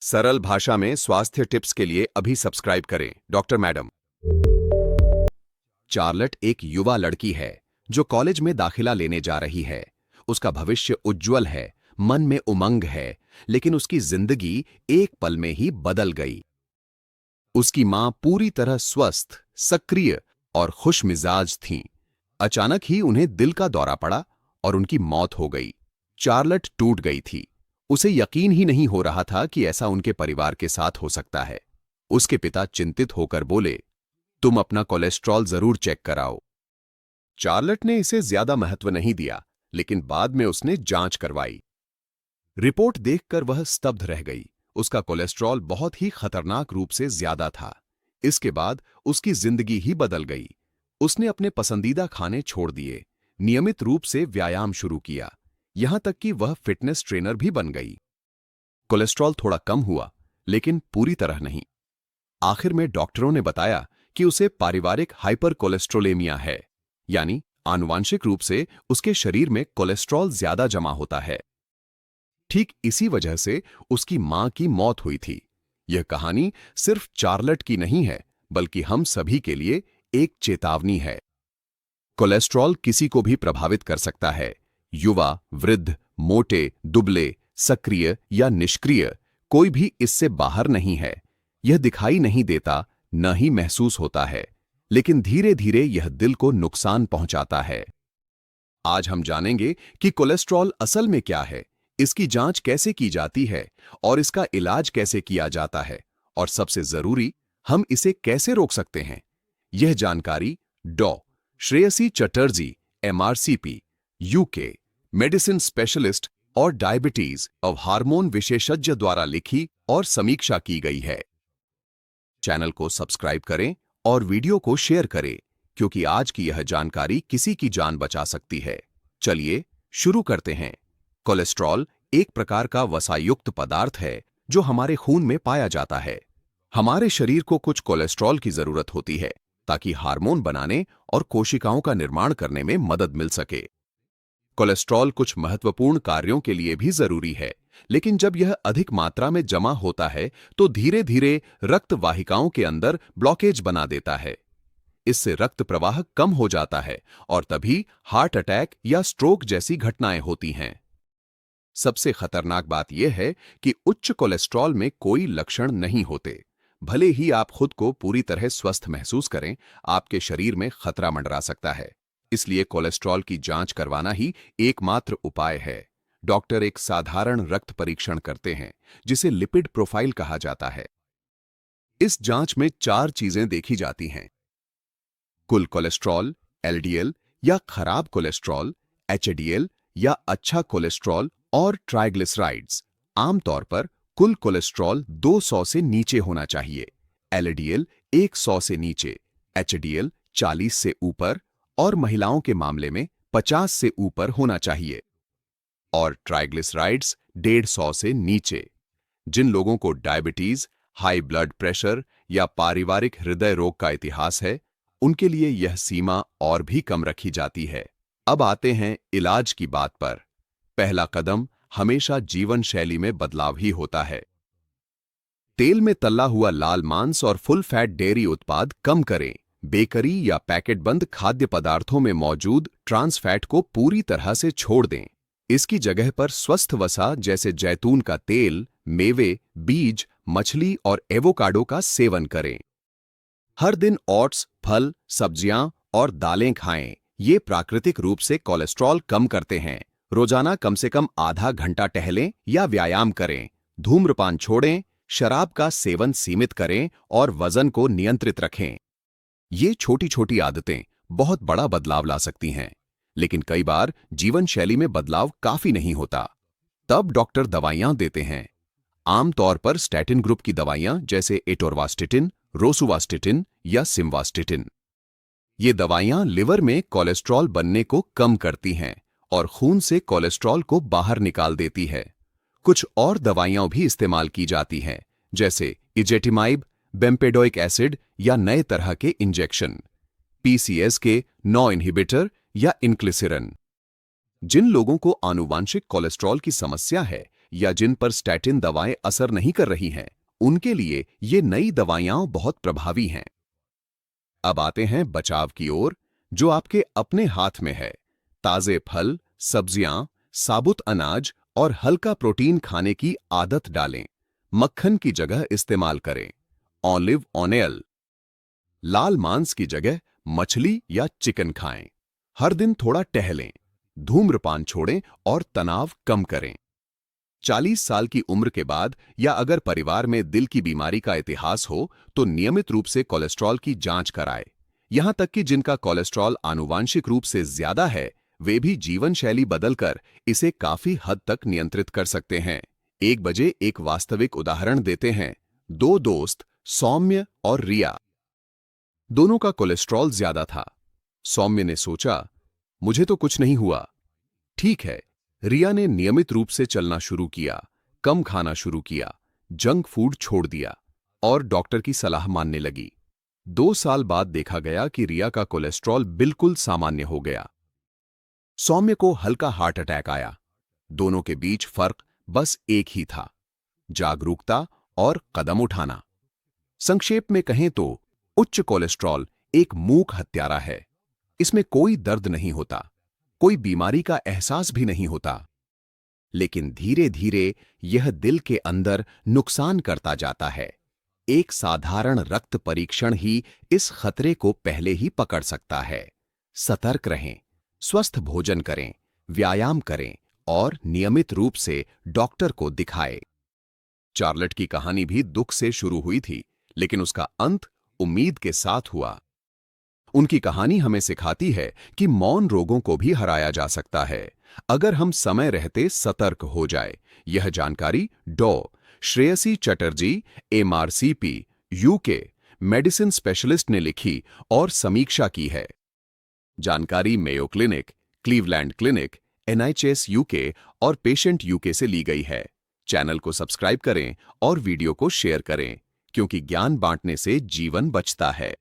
सरल भाषा में स्वास्थ्य टिप्स के लिए अभी सब्सक्राइब करें डॉक्टर मैडम। चार्लट एक युवा लड़की है जो कॉलेज में दाखिला लेने जा रही है। उसका भविष्य उज्जवल है, मन में उमंग है, लेकिन उसकी जिंदगी एक पल में ही बदल गई। उसकी मां पूरी तरह स्वस्थ, सक्रिय और खुशमिजाज थीं। अचानक ही उन्हें दिल का दौरा पड़ा और उनकी मौत हो गई। चार्लट टूट गई थी। उसे यकीन ही नहीं हो रहा था कि ऐसा उनके परिवार के साथ हो सकता है। उसके पिता चिंतित होकर बोले, तुम अपना कोलेस्ट्रॉल जरूर चेक कराओ। चार्लट ने इसे ज्यादा महत्व नहीं दिया, लेकिन बाद में उसने जांच करवाई। रिपोर्ट देखकर वह स्तब्ध रह गई। उसका कोलेस्ट्रॉल बहुत ही खतरनाक रूप से ज्यादा था। इसके बाद उसकी जिंदगी ही बदल गई। उसने अपने पसंदीदा खाने छोड़ दिए, नियमित रूप से व्यायाम शुरू किया, यहां तक कि वह फिटनेस ट्रेनर भी बन गई। कोलेस्ट्रॉल थोड़ा कम हुआ, लेकिन पूरी तरह नहीं। आखिर में डॉक्टरों ने बताया कि उसे पारिवारिक हाइपर कोलेस्ट्रोलेमिया है, यानी आनुवांशिक रूप से उसके शरीर में कोलेस्ट्रॉल ज्यादा जमा होता है। ठीक इसी वजह से उसकी मां की मौत हुई थी। यह कहानी सिर्फ चार्लट की नहीं है, बल्कि हम सभी के लिए एक चेतावनी है। कोलेस्ट्रॉल किसी को भी प्रभावित कर सकता है। युवा, वृद्ध, मोटे, दुबले, सक्रिय या निष्क्रिय, कोई भी इससे बाहर नहीं है। यह दिखाई नहीं देता, न ही महसूस होता है, लेकिन धीरे धीरे यह दिल को नुकसान पहुंचाता है। आज हम जानेंगे कि कोलेस्ट्रॉल असल में क्या है, इसकी जांच कैसे की जाती है और इसका इलाज कैसे किया जाता है, और सबसे जरूरी, हम इसे कैसे रोक सकते हैं। यह जानकारी डॉ. Shreyasi Chatterjee, MRCP, UK, medicine specialist और डायबिटीज और हार्मोन विशेषज्ञ द्वारा लिखी और समीक्षा की गई है। चैनल को सब्सक्राइब करें और वीडियो को शेयर करें, क्योंकि आज की यह जानकारी किसी की जान बचा सकती है। चलिए शुरू करते हैं। कोलेस्ट्रॉल एक प्रकार का वसायुक्त पदार्थ है जो हमारे खून में पाया जाता है। हमारे शरीर को कुछ कोलेस्ट्रॉल की जरूरत होती है ताकि हार्मोन बनाने और कोशिकाओं का निर्माण करने में मदद मिल सके। कोलेस्ट्रॉल कुछ महत्वपूर्ण कार्यों के लिए भी जरूरी है, लेकिन जब यह अधिक मात्रा में जमा होता है तो धीरे धीरे रक्त वाहिकाओं के अंदर ब्लॉकेज बना देता है। इससे रक्त प्रवाह कम हो जाता है और तभी हार्ट अटैक या स्ट्रोक जैसी घटनाएं होती हैं। सबसे खतरनाक बात यह है कि उच्च कोलेस्ट्रॉल में कोई लक्षण नहीं होते। भले ही आप खुद को पूरी तरह स्वस्थ महसूस करें, आपके शरीर में खतरा मंडरा सकता है। इसलिए कोलेस्ट्रॉल की जांच करवाना ही एकमात्र उपाय है। डॉक्टर एक साधारण रक्त परीक्षण करते हैं, जिसे लिपिड प्रोफाइल कहा जाता है। इस जांच में 4 चीजें देखी जाती हैं: कुल कोलेस्ट्रॉल, LDL या खराब कोलेस्ट्रॉल, HDL या अच्छा कोलेस्ट्रॉल, और ट्राइग्लिसराइड्स। आमतौर पर कुल कोलेस्ट्रॉल 200 से नीचे होना चाहिए, LDL 100 से नीचे, HDL 40 से ऊपर और महिलाओं के मामले में 50 से ऊपर होना चाहिए, और ट्राइग्लिसराइड्स 150 से नीचे। जिन लोगों को डायबिटीज, हाई ब्लड प्रेशर या पारिवारिक हृदय रोग का इतिहास है, उनके लिए यह सीमा और भी कम रखी जाती है। अब आते हैं इलाज की बात पर। पहला कदम हमेशा जीवन शैली में बदलाव ही होता है। तेल में तला हुआ लाल मांस और फुल फैट डेयरी उत्पाद कम करें। बेकरी या पैकेट बंद खाद्य पदार्थों में मौजूद ट्रांस फैट को पूरी तरह से छोड़ दें। इसकी जगह पर स्वस्थ वसा जैसे जैतून का तेल, मेवे, बीज, मछली और एवोकाडो का सेवन करें। हर दिन ओट्स, फल, सब्जियां और दालें खाएं। ये प्राकृतिक रूप से कोलेस्ट्रॉल कम करते हैं। रोजाना कम से कम आधा घंटा टहलें या व्यायाम करें। धूम्रपान छोड़ें, शराब का सेवन सीमित करें और वजन को नियंत्रित रखें। ये छोटी छोटी आदतें बहुत बड़ा बदलाव ला सकती हैं, लेकिन कई बार जीवन शैली में बदलाव काफी नहीं होता। तब डॉक्टर दवाइयां देते हैं। आमतौर पर स्टैटिन ग्रुप की दवाइयां जैसे एटोरवास्टिटिन, रोसुवास्टिटिन या सिम्वास्टिटिन। ये दवाइयां लिवर में कोलेस्ट्रॉल बनने को कम करती हैं और खून से कोलेस्ट्रॉल को बाहर निकाल देती है। कुछ और दवाइयां भी इस्तेमाल की जाती हैं, जैसे इजेटिमाइब, बेम्पेडोइक एसिड या नए तरह के इंजेक्शन, PCSK9 इनहिबिटर या इनक्लिसिरन। जिन लोगों को आनुवांशिक कोलेस्ट्रॉल की समस्या है या जिन पर स्टैटिन दवाएं असर नहीं कर रही हैं, उनके लिए ये नई दवाइयां बहुत प्रभावी हैं। अब आते हैं बचाव की ओर, जो आपके अपने हाथ में है। ताजे फल, सब्जियां, साबुत अनाज और हल्का प्रोटीन खाने की आदत डालें। मक्खन की जगह इस्तेमाल करें ऑलिव ऑयल। लाल मांस की जगह मछली या चिकन खाएं। हर दिन थोड़ा टहलें, धूम्रपान छोड़ें और तनाव कम करें। 40 साल की उम्र के बाद या अगर परिवार में दिल की बीमारी का इतिहास हो तो नियमित रूप से कोलेस्ट्रॉल की जांच कराएं। यहां तक कि जिनका कोलेस्ट्रॉल आनुवांशिक रूप से ज्यादा है, वे भी जीवन शैली बदलकर इसे काफी हद तक नियंत्रित कर सकते हैं। एक बजे एक वास्तविक उदाहरण देते हैं। दो दोस्त, सौम्य और रिया, दोनों का कोलेस्ट्रॉल ज्यादा था। सौम्य ने सोचा, मुझे तो कुछ नहीं हुआ। ठीक है। रिया ने नियमित रूप से चलना शुरू किया, कम खाना शुरू किया, जंक फूड छोड़ दिया और डॉक्टर की सलाह मानने लगी। 2 साल बाद देखा गया कि रिया का कोलेस्ट्रॉल बिल्कुल सामान्य हो गया। सौम्य को हल्का हार्ट अटैक आया। दोनों के बीच फर्क बस एक ही था, जागरूकता और कदम उठाना। संक्षेप में कहें तो उच्च कोलेस्ट्रॉल एक मूक हत्यारा है। इसमें कोई दर्द नहीं होता, कोई बीमारी का एहसास भी नहीं होता, लेकिन धीरे धीरे यह दिल के अंदर नुकसान करता जाता है। एक साधारण रक्त परीक्षण ही इस खतरे को पहले ही पकड़ सकता है। सतर्क रहें, स्वस्थ भोजन करें, व्यायाम करें और नियमित रूप से डॉक्टर को दिखाएं। चार्लेट की कहानी भी दुख से शुरू हुई थी, लेकिन उसका अंत उम्मीद के साथ हुआ। उनकी कहानी हमें सिखाती है कि मौन रोगों को भी हराया जा सकता है, अगर हम समय रहते सतर्क हो जाए। यह जानकारी डॉ. Shreyasi Chatterjee, MRCP, UK, medicine specialist ने लिखी और समीक्षा की है। जानकारी Mayo clinic, Cleveland clinic, NHS UK और पेशेंट UK से ली गई है। चैनल को सब्सक्राइब करें और वीडियो को शेयर करें, क्योंकि ज्ञान बांटने से जीवन बचता है।